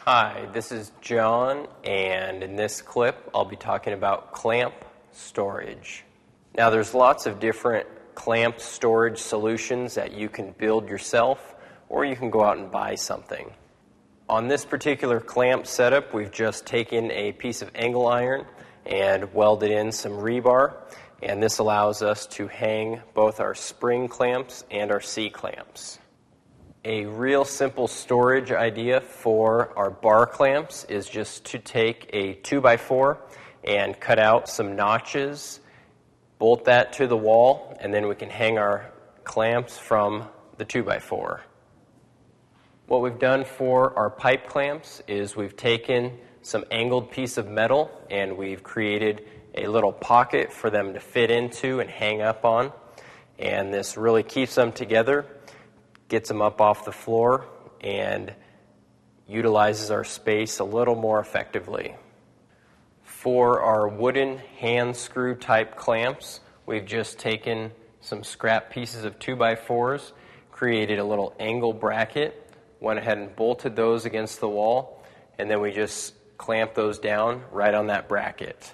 Hi, this is John, and in this clip I'll be talking about clamp storage. Now there's lots of different clamp storage solutions that you can build yourself, or you can go out and buy something. On this particular clamp setup, we've just taken a piece of angle iron and welded in some rebar, and this allows us to hang both our spring clamps and our C-clamps. A real simple storage idea for our bar clamps is just to take a 2x4 and cut out some notches, bolt that to the wall, and then we can hang our clamps from the 2x4. What we've done for our pipe clamps is we've taken some angled piece of metal and we've created a little pocket for them to fit into and hang up on, and this really keeps them together, gets them up off the floor, and utilizes our space a little more effectively. For our wooden hand screw type clamps, we've just taken some scrap pieces of 2x4s, created a little angle bracket, went ahead and bolted those against the wall, and then we just clamp those down right on that bracket.